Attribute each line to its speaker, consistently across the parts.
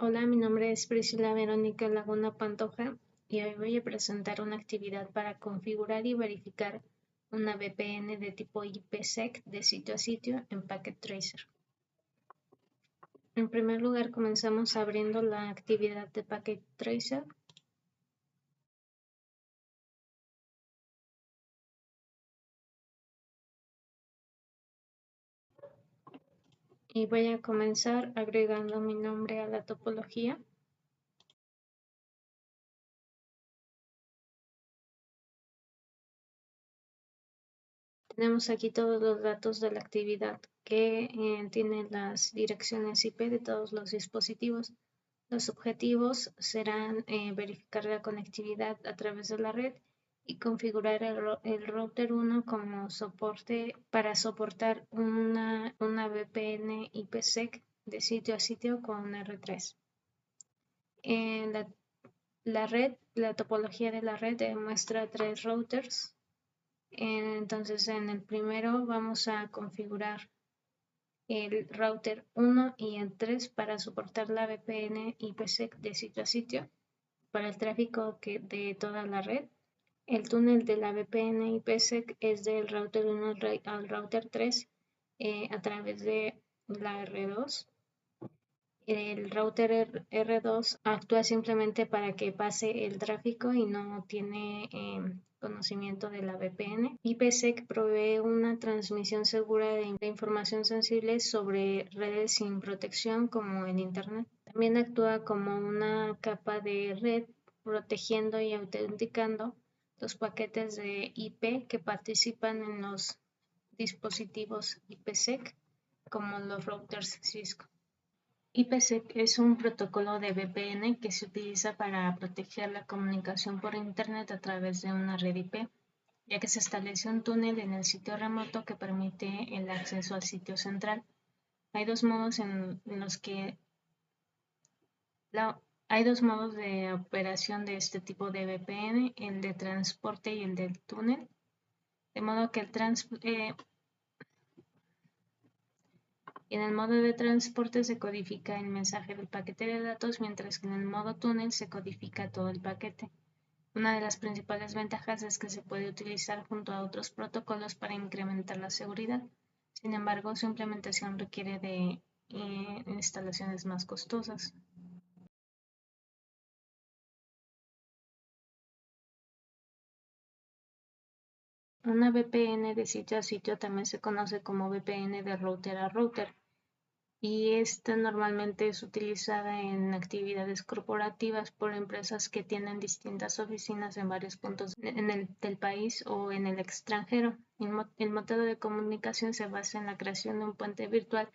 Speaker 1: Hola, mi nombre es Priscila Verónica Laguna Pantoja y hoy voy a presentar una actividad para configurar y verificar una VPN de tipo IPsec de sitio a sitio en Packet Tracer. En primer lugar, comenzamos abriendo la actividad de Packet Tracer. Y voy a comenzar agregando mi nombre a la topología. Tenemos aquí todos los datos de la actividad que tiene las direcciones IP de todos los dispositivos. Los objetivos serán verificar la conectividad a través de la red y configurar el router 1 como soporte para soportar una VPN IPsec de sitio a sitio con R3. La topología de la red muestra 3 routers. Entonces, en el primero vamos a configurar el router 1 y el 3 para soportar la VPN IPsec de sitio a sitio para el tráfico de toda la red. El túnel de la VPN IPsec es del router 1 al router 3 a través de la R2. El router R2 actúa simplemente para que pase el tráfico y no tiene conocimiento de la VPN. IPsec provee una transmisión segura de información sensible sobre redes sin protección como el Internet. También actúa como una capa de red protegiendo y autenticando los paquetes de IP que participan en los dispositivos IPsec como los routers Cisco. IPsec es un protocolo de VPN que se utiliza para proteger la comunicación por Internet a través de una red IP, ya que se establece un túnel en el sitio remoto que permite el acceso al sitio central. Hay dos modos hay dos modos de operación de este tipo de VPN, el de transporte y el del túnel, de modo que en el modo de transporte se codifica el mensaje del paquete de datos, mientras que en el modo túnel se codifica todo el paquete. Una de las principales ventajas es que se puede utilizar junto a otros protocolos para incrementar la seguridad. Sin embargo, su implementación requiere de instalaciones más costosas. Una VPN de sitio a sitio también se conoce como VPN de router a router, y esta normalmente es utilizada en actividades corporativas por empresas que tienen distintas oficinas en varios puntos del país o en el extranjero. El método de comunicación se basa en la creación de un puente virtual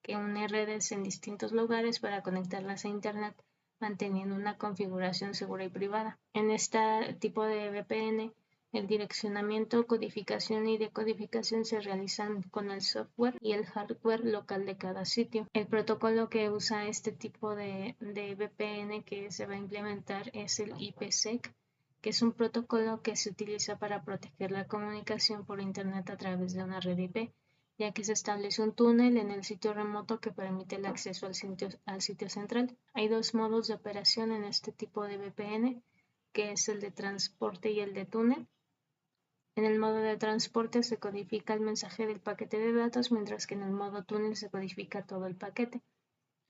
Speaker 1: que une redes en distintos lugares para conectarlas a Internet, manteniendo una configuración segura y privada. En este tipo de VPN, el direccionamiento, codificación y decodificación se realizan con el software y el hardware local de cada sitio. El protocolo que usa este tipo de VPN que se va a implementar es el IPsec, que es un protocolo que se utiliza para proteger la comunicación por Internet a través de una red IP, ya que se establece un túnel en el sitio remoto que permite el acceso al sitio central. Hay dos modos de operación en este tipo de VPN, que es el de transporte y el de túnel. En el modo de transporte se codifica el mensaje del paquete de datos, mientras que en el modo túnel se codifica todo el paquete.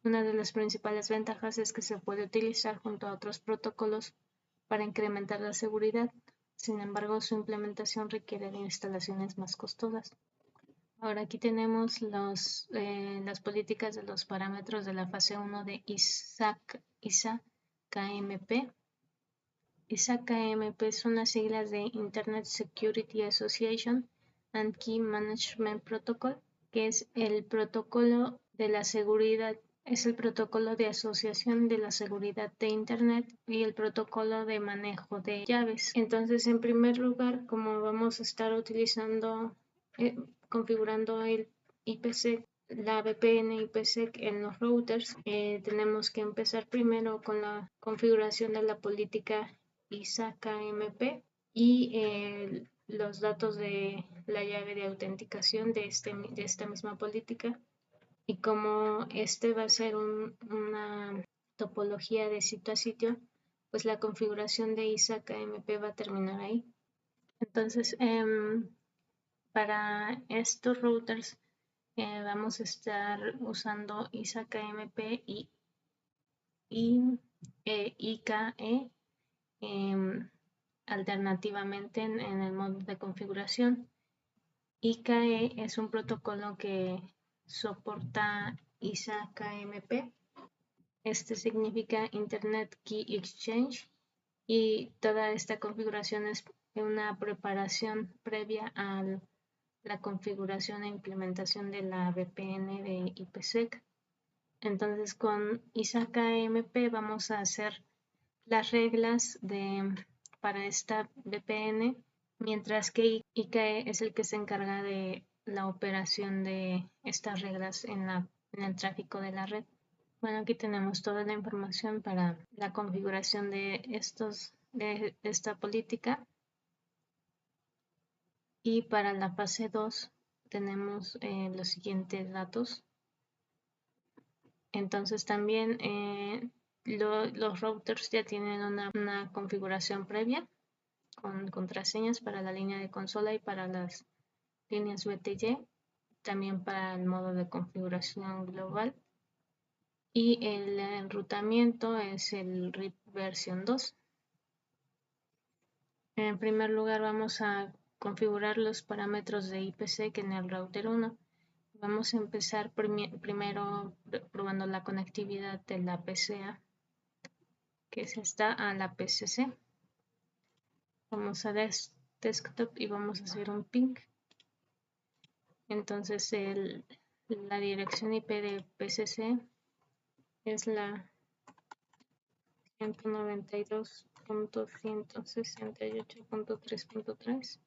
Speaker 1: Una de las principales ventajas es que se puede utilizar junto a otros protocolos para incrementar la seguridad. Sin embargo, su implementación requiere de instalaciones más costosas. Ahora aquí tenemos las políticas de los parámetros de la fase 1 de ISA-KMP. ISA-KMP son las siglas de Internet Security Association and Key Management Protocol, que es el protocolo de la seguridad, es el protocolo de asociación de la seguridad de Internet y el protocolo de manejo de llaves. Entonces, en primer lugar, como vamos a estar utilizando, configurando el IPsec, la VPN IPsec en los routers, tenemos que empezar primero con la configuración de la política ISA-KMP y los datos de la llave de autenticación de esta misma política. Y como este va a ser una topología de sitio a sitio, pues la configuración de ISA-KMP va a terminar ahí. Entonces, para estos routers vamos a estar usando ISA-KMP y IKE alternativamente en el modo de configuración. IKE es un protocolo que soporta ISA-KMP. Este significa Internet Key Exchange, y toda esta configuración es una preparación previa a la configuración e implementación de la VPN de IPsec. Entonces con ISA-KMP vamos a hacer las reglas para esta VPN, mientras que IKE es el que se encarga de la operación de estas reglas en el tráfico de la red. Bueno, aquí tenemos toda la información para la configuración de esta política. Y para la fase 2 tenemos los siguientes datos. Entonces también los routers ya tienen una configuración previa con contraseñas para la línea de consola y para las líneas BTY, también para el modo de configuración global. Y el enrutamiento es el RIP versión 2. En primer lugar vamos a configurar los parámetros de IPsec en el router 1. Vamos a empezar primero probando la conectividad de la PCA, que es esta, a la PCC. Vamos a desktop y vamos a hacer un ping. Entonces la dirección IP de PCC es la 192.168.3.3.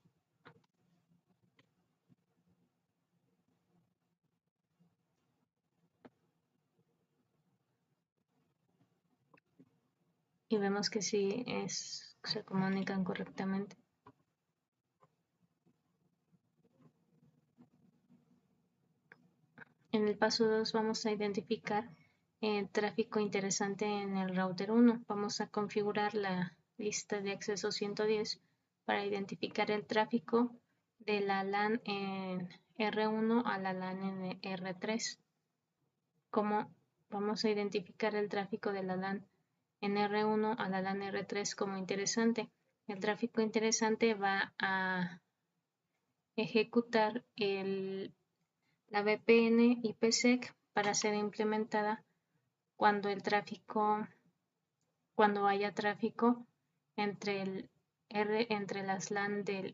Speaker 1: Y vemos que sí se comunican correctamente. En el paso 2 vamos a identificar tráfico interesante en el router 1. Vamos a configurar la lista de acceso 110 para identificar el tráfico de la LAN en R1 a la LAN en R3. Como vamos a identificar el tráfico de la LAN en R1 a la LAN R3 como interesante. El tráfico interesante va a ejecutar la VPN IPsec para ser implementada cuando haya tráfico entre las LAN del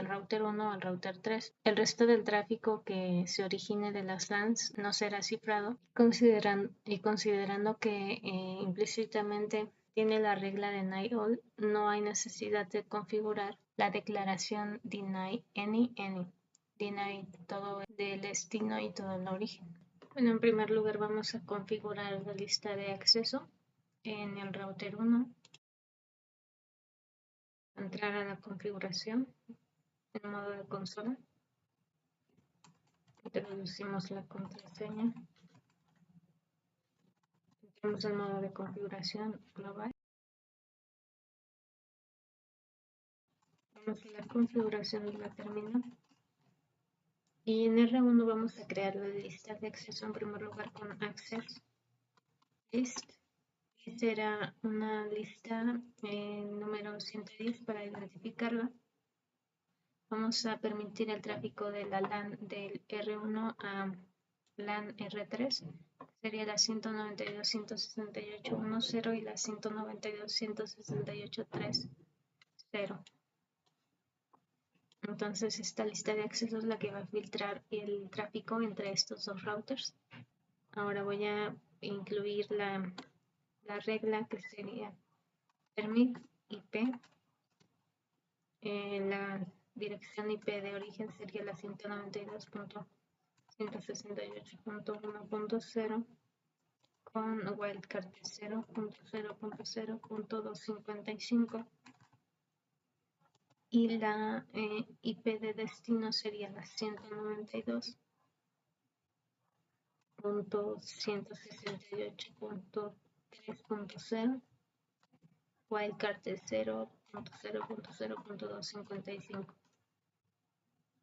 Speaker 1: router 1 al router 3. El resto del tráfico que se origine de las LANs no será cifrado, considerando que implícitamente tiene la regla de deny all, no hay necesidad de configurar la declaración deny any. Deny todo el destino y todo el origen. Bueno, en primer lugar vamos a configurar la lista de acceso en el router 1. Entrar a la configuración en modo de consola. Introducimos la contraseña. Entramos en modo de configuración global. Vamos a la configuración de la terminal. Y en R1 vamos a crear la lista de acceso en primer lugar con access list. Y será una lista número 110 para identificarla. Vamos a permitir el tráfico de la LAN del R1 a LAN R3. Sería la 192.168.1.0 y la 192.168.3.0. Entonces esta lista de accesos es la que va a filtrar el tráfico entre estos dos routers. Ahora voy a incluir la regla que sería permit IP. La dirección IP de origen sería la 192.168.1.0 con wildcard de 0.0.0.255 y la IP de destino sería la 192.168.1.0 3.0, wildcard de 0.0.0.255.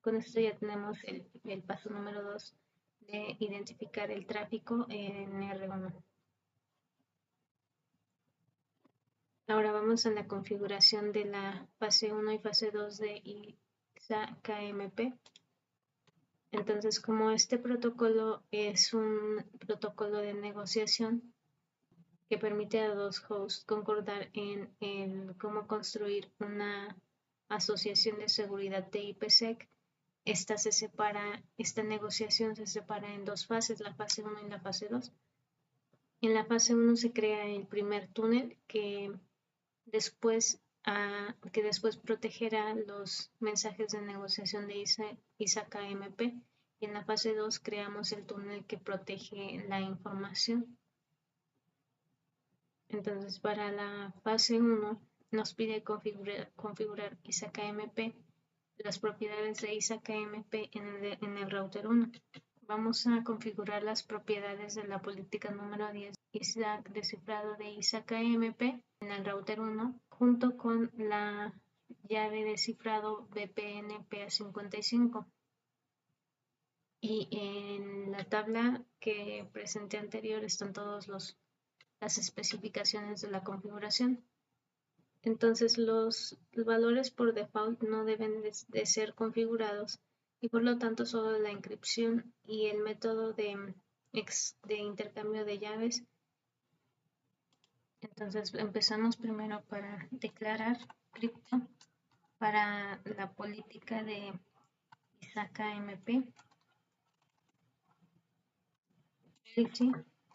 Speaker 1: Con esto ya tenemos el paso número 2 de identificar el tráfico en R1. Ahora vamos a la configuración de la fase 1 y fase 2 de ISA-KMP. Entonces, como este protocolo es un protocolo de negociación que permite a dos hosts concordar en cómo construir una asociación de seguridad de IPsec, esta negociación se separa en dos fases, la fase 1 y la fase 2. En la fase 1 se crea el primer túnel que después protegerá los mensajes de negociación de ISA-KMP, y en la fase 2 creamos el túnel que protege la información. Entonces, para la fase 1 nos pide configurar ISA-KMP, las propiedades de ISA-KMP en el router 1. Vamos a configurar las propiedades de la política número 10, ISAC descifrado de ISA-KMP en el router 1, junto con la llave de cifrado VPN PA55. Y en la tabla que presenté anterior están todas las especificaciones de la configuración. Entonces los valores por default no deben de ser configurados, y por lo tanto solo la encripción y el método de intercambio de llaves. Entonces empezamos primero para declarar cripto para la política de ISA-KMP,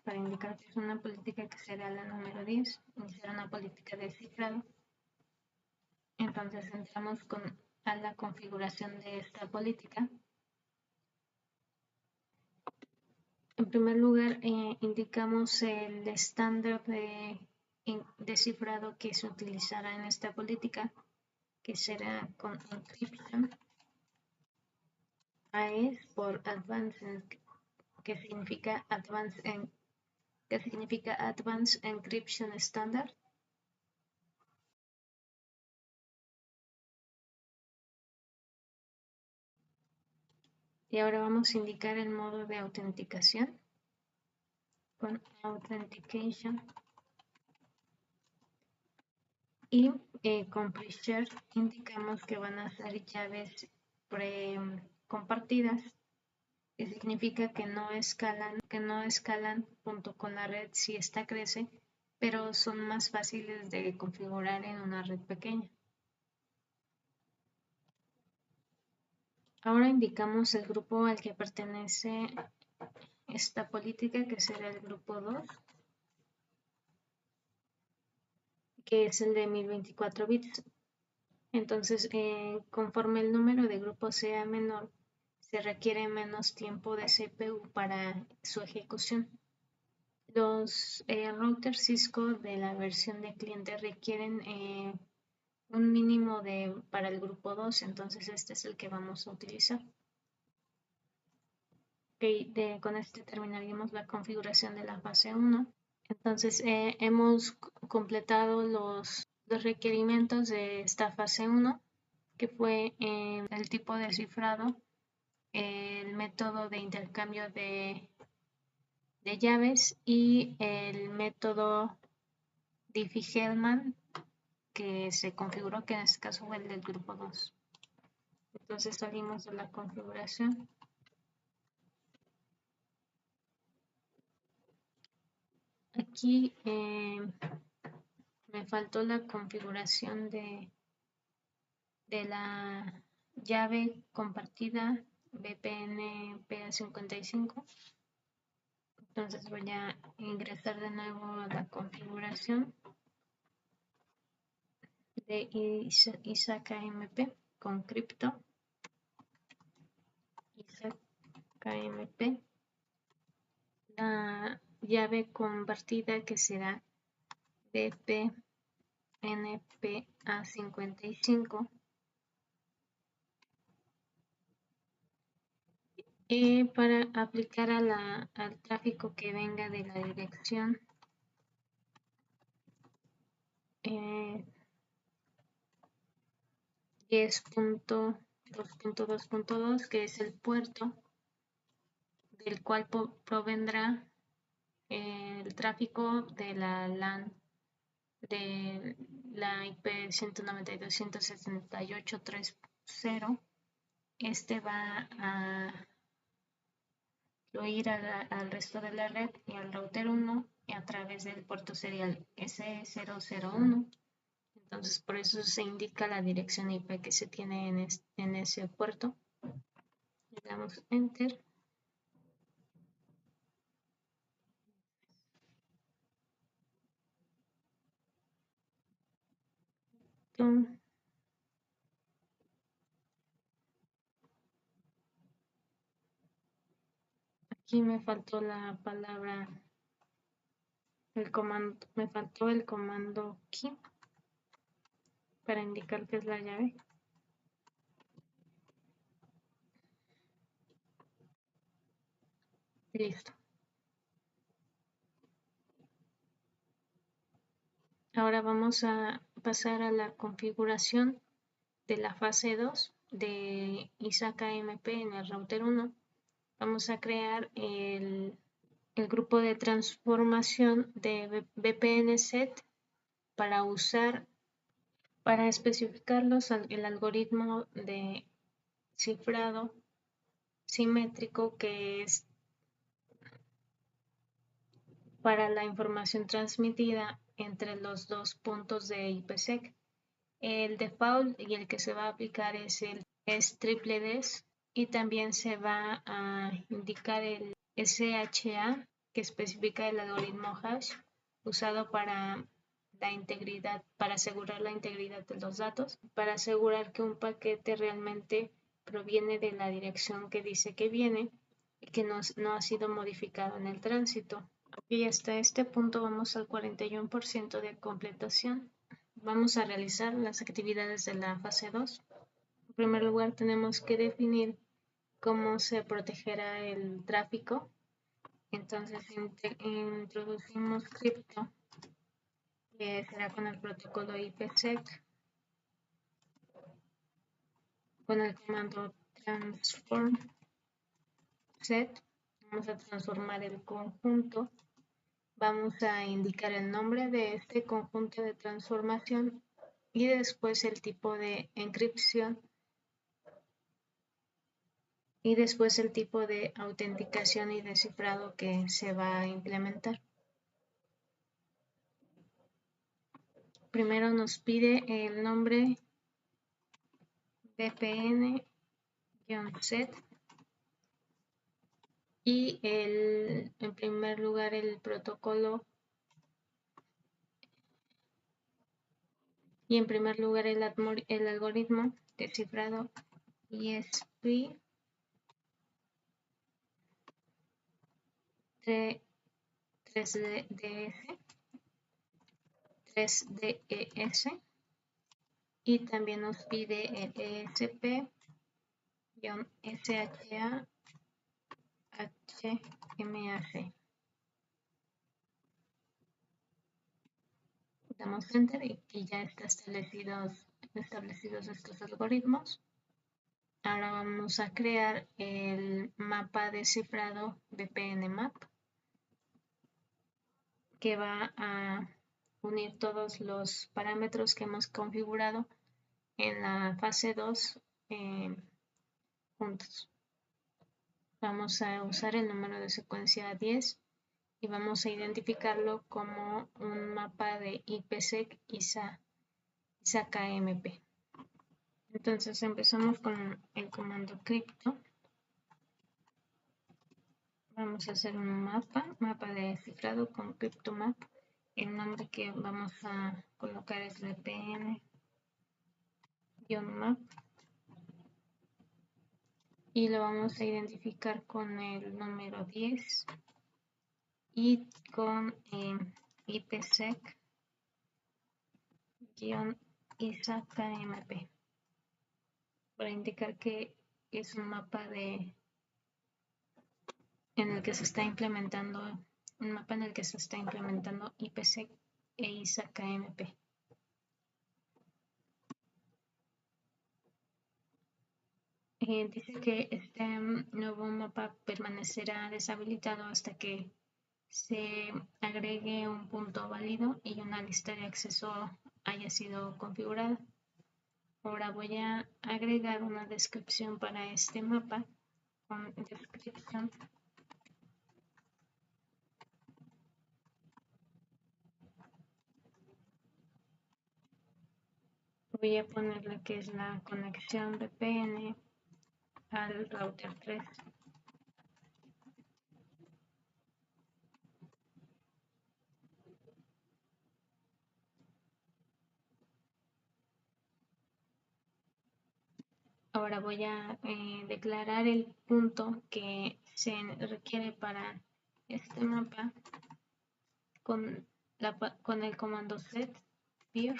Speaker 1: para indicar que es una política que será la número 10, iniciar una política de cifrado. Entonces entramos a la configuración de esta política. En primer lugar, indicamos el estándar de cifrado que se utilizará en esta política, que será con encryption. AES por Advanced, que significa Advanced Encryption Standard. Y ahora vamos a indicar el modo de autenticación con Authentication. Y con pre-share indicamos que van a ser llaves compartidas, que significa que no escalan junto con la red si esta crece, pero son más fáciles de configurar en una red pequeña. Ahora indicamos el grupo al que pertenece esta política, que será el grupo 2, que es el de 1024 bits. Entonces, conforme el número de grupos sea menor, se requiere menos tiempo de CPU para su ejecución. Los routers Cisco de la versión de cliente requieren un mínimo para el grupo 2, entonces este es el que vamos a utilizar. Con este terminaríamos la configuración de la fase 1. Entonces hemos completado los requerimientos de esta fase 1, que fue el tipo de cifrado, el método de intercambio de llaves y el método Diffie-Hellman, que se configuró, que en este caso fue el del grupo 2. Entonces salimos de la configuración. Aquí me faltó la configuración de la llave compartida VPN PA55. Entonces voy a ingresar de nuevo a la configuración de ISA-KMP con cripto. ISA-KMP. La llave compartida, que será VPN-PA55. Para aplicar al tráfico que venga de la dirección 10.2.2.2, que es el puerto del cual provendrá el tráfico de la LAN de la IP 192.168.3.0. Este va a fluir al resto de la red y al router 1 a través del puerto serial S001. Entonces, por eso se indica la dirección IP que se tiene en ese puerto. Le damos Enter. Aquí me faltó la palabra, el comando, me faltó el comando key para indicar que es la llave. Listo. Ahora vamos a pasar a la configuración de la fase 2 de ISA-KMP en el router 1. Vamos a crear el grupo de transformación de VPN set para especificar el algoritmo de cifrado simétrico que es para la información transmitida entre los dos puntos de IPsec. El default y el que se va a aplicar es triple DES, y también se va a indicar el SHA, que especifica el algoritmo hash usado para asegurar la integridad de los datos, para asegurar que un paquete realmente proviene de la dirección que dice que viene y que no ha sido modificado en el tránsito. Y hasta este punto vamos al 41% de completación. Vamos a realizar las actividades de la fase 2. En primer lugar, tenemos que definir cómo se protegerá el tráfico. Entonces, introducimos cripto, que será con el protocolo IPsec, con el comando transform set. Vamos a transformar el conjunto. Vamos a indicar el nombre de este conjunto de transformación y después el tipo de encripción y después el tipo de autenticación y descifrado que se va a implementar. Primero nos pide el nombre VPN-set y en primer lugar el protocolo y en primer lugar el algoritmo descifrado ESP 3DES, y también nos pide el ESP-SHA-HMAC. Damos Enter y ya están establecidos estos algoritmos. Ahora vamos a crear el mapa descifrado VPN-Map, que va a unir todos los parámetros que hemos configurado en la fase 2 juntos. Vamos a usar el número de secuencia 10 y vamos a identificarlo como un mapa de IPsec ISA-KMP. Entonces empezamos con el comando crypto. Vamos a hacer un mapa de cifrado con CryptoMap. El nombre que vamos a colocar es VPN-map y lo vamos a identificar con el número 10 y con IPsec-ISA-KMP para indicar que es un mapa en el que se está implementando IPsec e ISA-KMP. Dice que este nuevo mapa permanecerá deshabilitado hasta que se agregue un punto válido y una lista de acceso haya sido configurada. Ahora voy a agregar una descripción para este mapa con description. Voy a ponerle que es la conexión VPN al router 3. Ahora voy a declarar el punto que se requiere para este mapa con el comando set peer.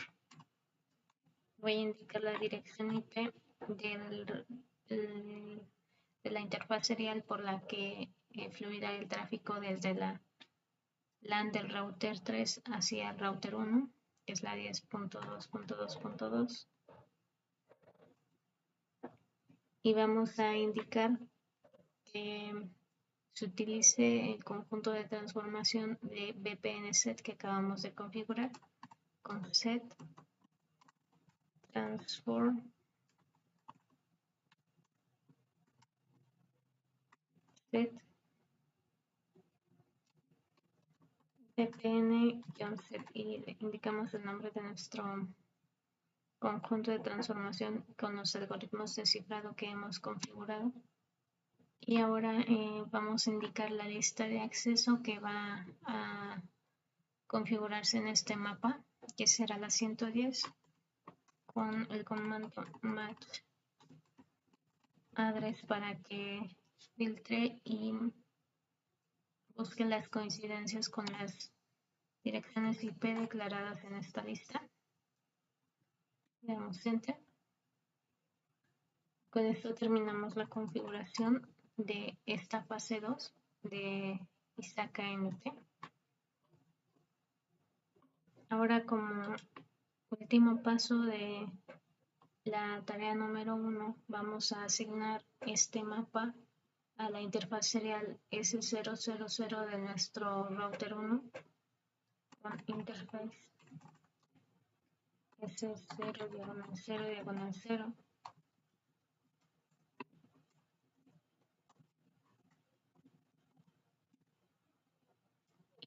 Speaker 1: Voy a indicar la dirección IP de la interfaz serial por la que fluirá el tráfico desde la LAN del router 3 hacia el router 1, que es la 10.2.2.2. Y vamos a indicar que se utilice el conjunto de transformación de VPN set que acabamos de configurar con set transform set VPN-set y indicamos el nombre de nuestro conjunto de transformación con los algoritmos de cifrado que hemos configurado. Y ahora vamos a indicar la lista de acceso que va a configurarse en este mapa, que será la 110, con el comando match address para que filtre y busque las coincidencias con las direcciones IP declaradas en esta lista. Le damos enter. Con esto terminamos la configuración de esta fase 2 de ISACA-NT. Ahora, como último paso de la tarea número 1, vamos a asignar este mapa a la interfaz serial S000 de nuestro router 1 con interface S0/0/0.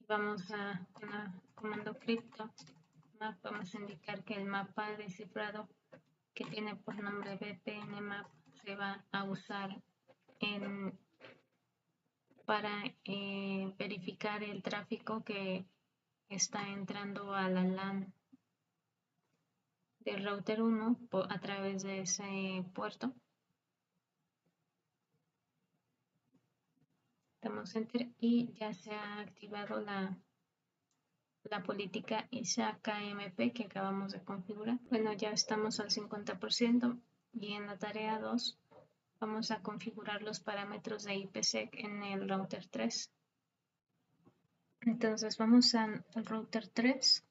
Speaker 1: Vamos a, con el comando crypto map, vamos a indicar que el mapa descifrado que tiene por nombre VPN map se va a usar para verificar el tráfico que está entrando a la LAN del router 1 a través de ese puerto. Damos enter y ya se ha activado la política ISA-KMP que acabamos de configurar. Bueno, ya estamos al 50% y en la tarea 2 vamos a configurar los parámetros de IPsec en el router 3. Entonces vamos al router 3.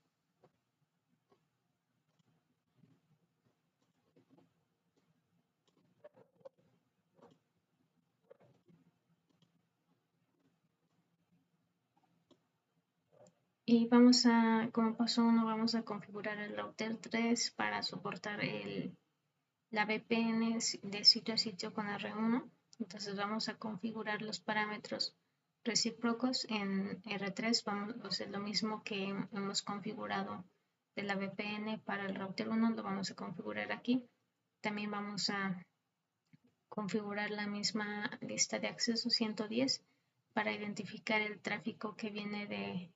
Speaker 1: Y vamos a, como paso 1, vamos a configurar el router 3 para soportar la VPN de sitio a sitio con R1. Entonces vamos a configurar los parámetros recíprocos en R3. Vamos a hacer lo mismo que hemos configurado de la VPN para el router 1, lo vamos a configurar aquí. También vamos a configurar la misma lista de acceso 110 para identificar el tráfico que viene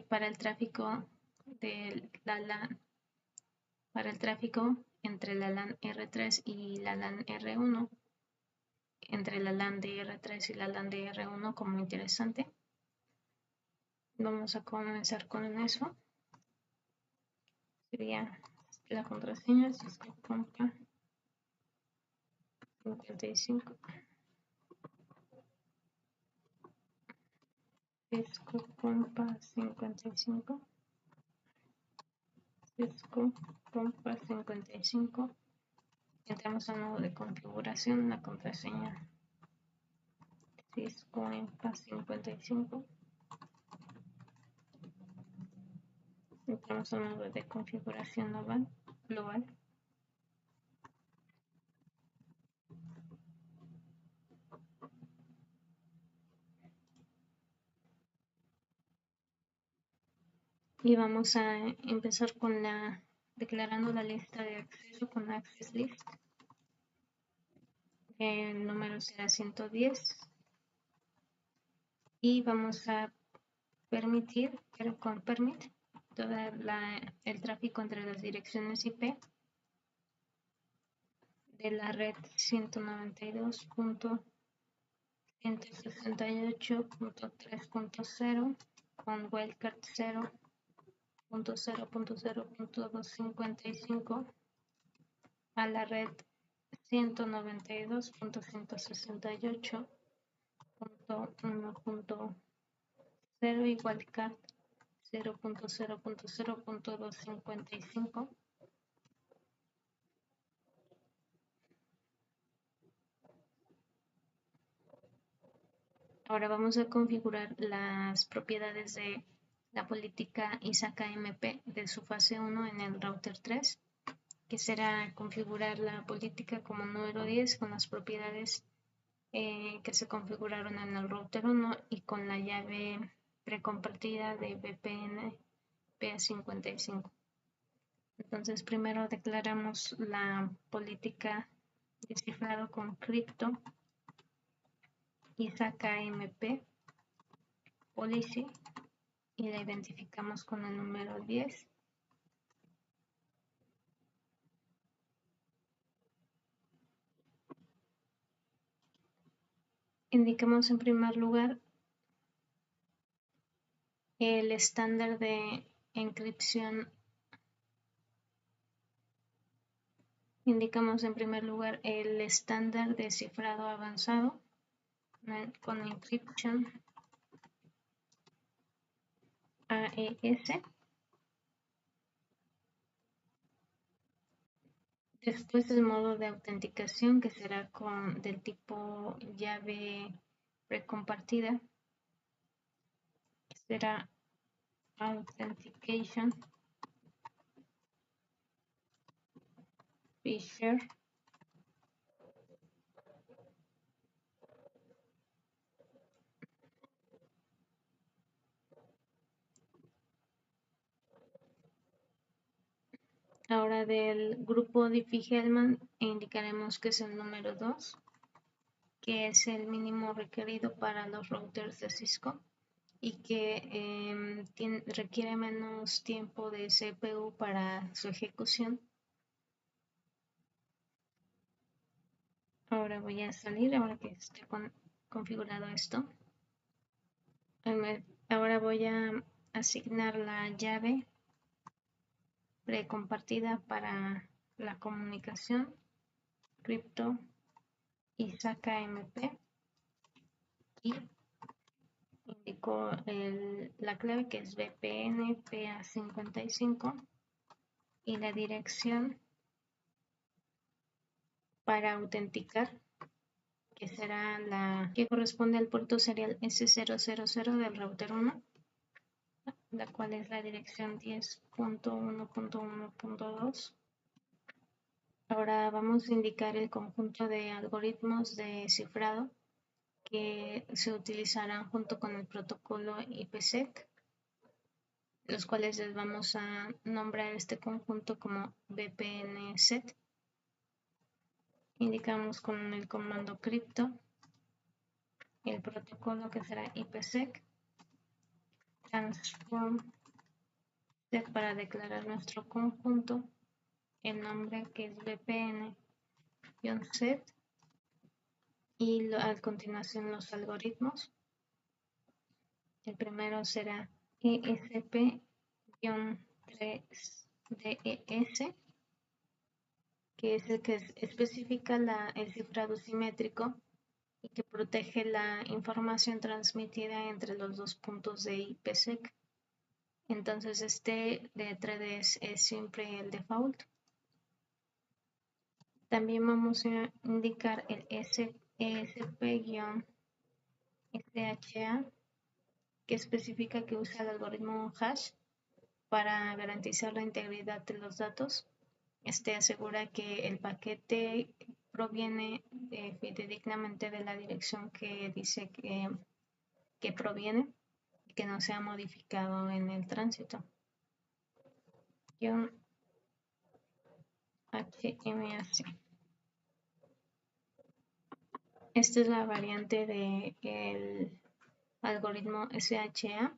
Speaker 1: para el tráfico de la LAN, para el tráfico entre la LAN R3 y la LAN R1, entre la LAN de R3 y la LAN de R1 como interesante. Vamos a comenzar con eso. Sería la contraseña Cisco Compa 55. Cisco Compa 55. Cisco Compa 55. Entramos al modo de configuración, la contraseña Cisco EMPA 55. Entramos al modo de configuración global. Y vamos a empezar con declarando la lista de acceso con access list. El número será 110 y vamos a permitir, pero con permit, todo el tráfico entre las direcciones IP de la red 192.168.3.0 con wildcard 0.0.0.255 a la red 192.168.1.0 y wildcard 0.0.0.255. Ahora vamos a configurar las propiedades de la política ISAC-AMP de su fase 1 en el router 3, que será configurar la política como número 10 con las propiedades que se configuraron en el router 1 y con la llave precompartida de VPN PA55. Entonces primero declaramos la política de cifrado con cripto ISAC-AMP policy y la identificamos con el número 10. Indicamos en primer lugar el estándar de encripción. Indicamos en primer lugar el estándar de cifrado avanzado con encryption AES. Después el modo de autenticación que será del tipo llave precompartida. Será authentication feature. Ahora del grupo Diffie-Hellman indicaremos que es el número 2, que es el mínimo requerido para los routers de Cisco y que requiere menos tiempo de CPU para su ejecución. Ahora voy a salir, ahora que esté configurado esto. Ahora voy a asignar la llave precompartida para la comunicación cripto ISAC-AMP y indico la clave que es VPN PA55 y la dirección para autenticar que será la que corresponde al puerto serial S000 del router 1, la cual es la dirección 10.1.1.2. Ahora vamos a indicar el conjunto de algoritmos de cifrado que se utilizarán junto con el protocolo IPsec, los cuales les vamos a nombrar este conjunto como VPNset. Indicamos con el comando crypto el protocolo que será IPsec, transform set para declarar nuestro conjunto, el nombre que es VPN-set y a continuación los algoritmos. El primero será ESP-3DES, que es el que especifica el cifrado simétrico y que protege la información transmitida entre los dos puntos de IPsec. Entonces este de 3DS es siempre el default. También vamos a indicar el ESP-SHA, que especifica que usa el algoritmo hash para garantizar la integridad de los datos. Este asegura que el paquete proviene fidedignamente de la dirección que dice que proviene y que no sea modificado en el tránsito. HMAC. Esta es la variante del algoritmo SHA1,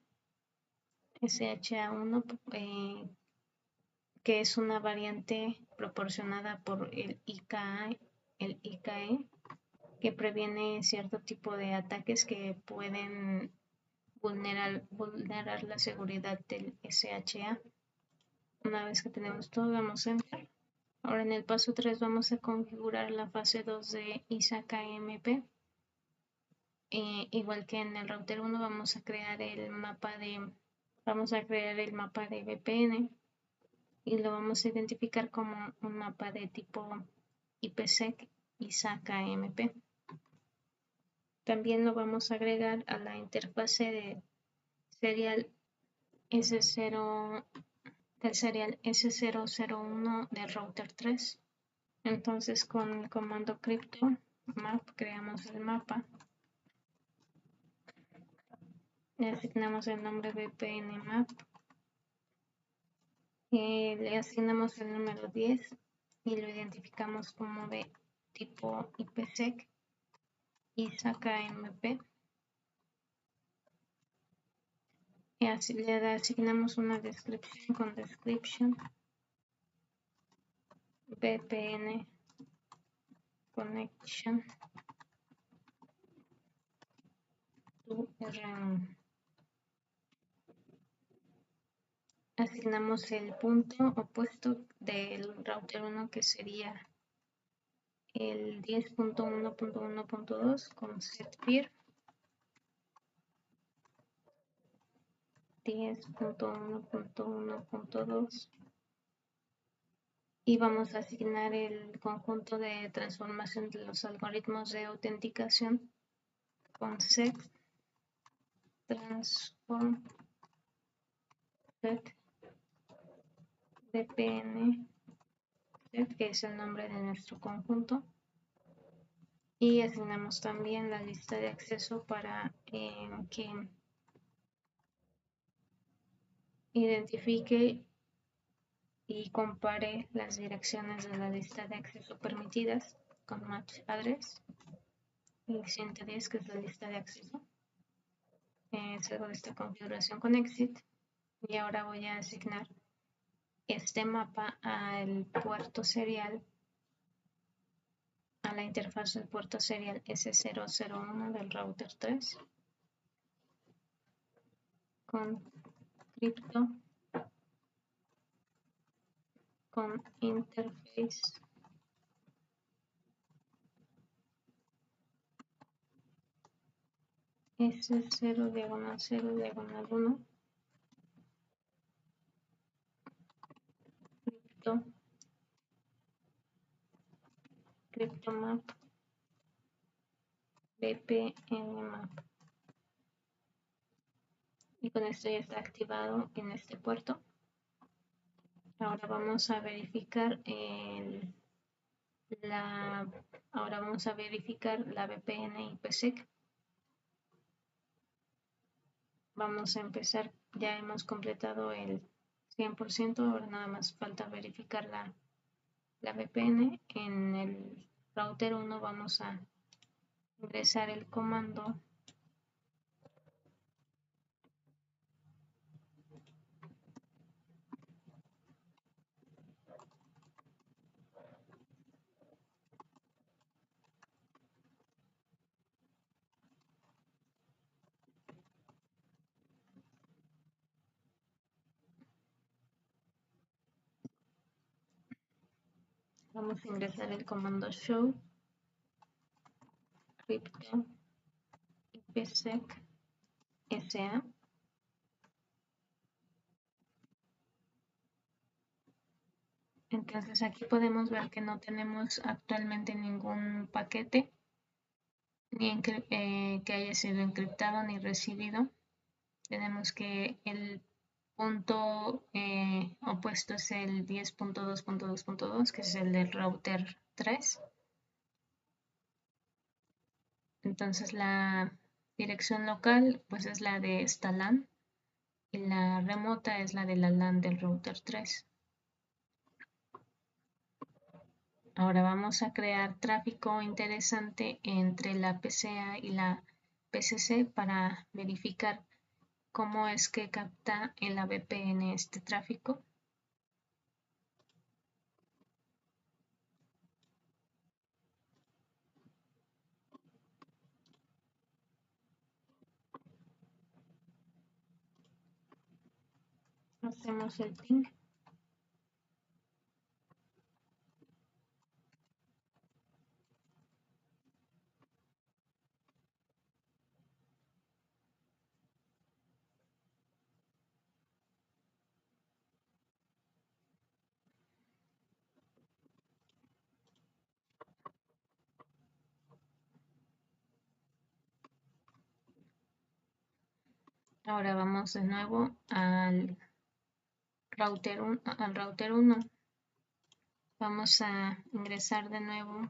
Speaker 1: que es una variante proporcionada por el IKE, que previene cierto tipo de ataques que pueden vulnerar la seguridad del SHA. Una vez que tenemos todo, damos Enter. Ahora en el paso 3 vamos a configurar la fase 2 de ISA-KMP. Igual que en el router 1 vamos a crear el mapa de VPN y lo vamos a identificar como un mapa de tipo IPsec ISA-KMP. También lo vamos a agregar a la interfase de serial S0 del serial S001 del router 3. Entonces con el comando crypto map creamos el mapa, le asignamos el nombre VPN map, le asignamos el número 10 y lo identificamos como de tipo IPsec ISA-KMP. Y así le asignamos una descripción con description VPN connection to RM. Asignamos el punto opuesto del router 1, que sería el 10.1.1.2 con set peer 10.1.1.2, y vamos a asignar el conjunto de transformación de los algoritmos de autenticación con set transform set VPN set, que es el nombre de nuestro conjunto, y asignamos también la lista de acceso para que identifique y compare las direcciones de la lista de acceso permitidas con match address y 110, que es la lista de acceso. Salgo de esta configuración con exit y ahora voy a asignar este mapa al puerto serial, a la interfaz del puerto serial S001 del router 3 con crypto con interface S0/0/1 crypto map VPN map, y con esto ya está activado en este puerto. Ahora vamos a verificar la VPN IPsec. Vamos a empezar, ya hemos completado el 100%, ahora nada más falta verificar la VPN. En el router 1 vamos a ingresar el comando show crypto IPsec SA. Entonces aquí podemos ver que no tenemos actualmente ningún paquete ni que haya sido encriptado ni recibido. Tenemos que el punto opuesto es el 10.2.2.2, que es el del router 3. Entonces la dirección local pues es la de esta LAN y la remota es la de la LAN del router 3. Ahora vamos a crear tráfico interesante entre la PCA y la PCC para verificar cómo es que capta en la VPN este tráfico. Hacemos el ping. Ahora vamos de nuevo al router 1. Vamos a ingresar de nuevo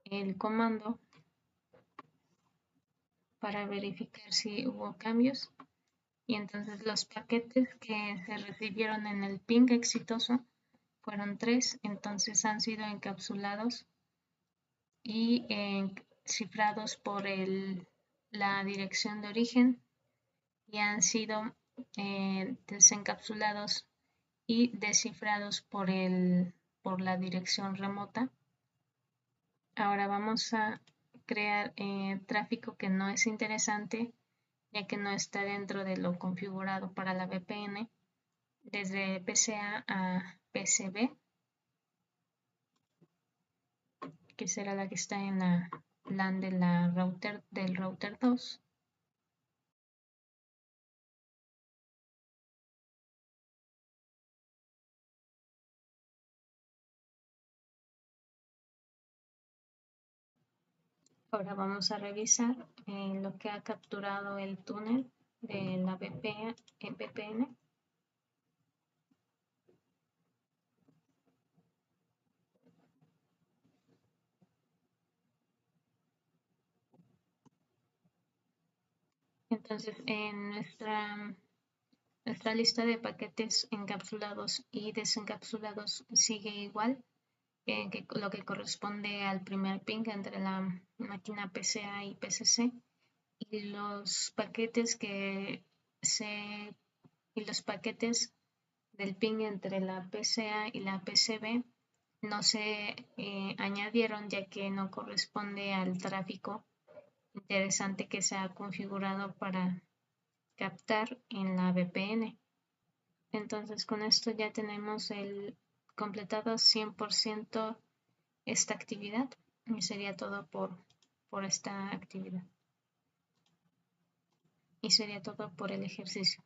Speaker 1: el comando para verificar si hubo cambios. Y entonces los paquetes que se recibieron en el ping exitoso fueron 3, entonces han sido encapsulados y cifrados por la dirección de origen y han sido desencapsulados y descifrados por la dirección remota. Ahora vamos a crear tráfico que no es interesante, ya que no está dentro de lo configurado para la VPN, desde PCA a PCB, que será la que está en la LAN del router 2. Ahora vamos a revisar lo que ha capturado el túnel de la VPN. Entonces, en nuestra lista de paquetes encapsulados y desencapsulados sigue igual, lo que corresponde al primer ping entre la máquina PCA y PCC, y los paquetes del ping entre la PCA y la PCB no se añadieron, ya que no corresponde al tráfico interesante que se ha configurado para captar en la VPN. Entonces con esto ya tenemos completado 100% esta actividad, y sería todo por esta actividad. Y sería todo por el ejercicio.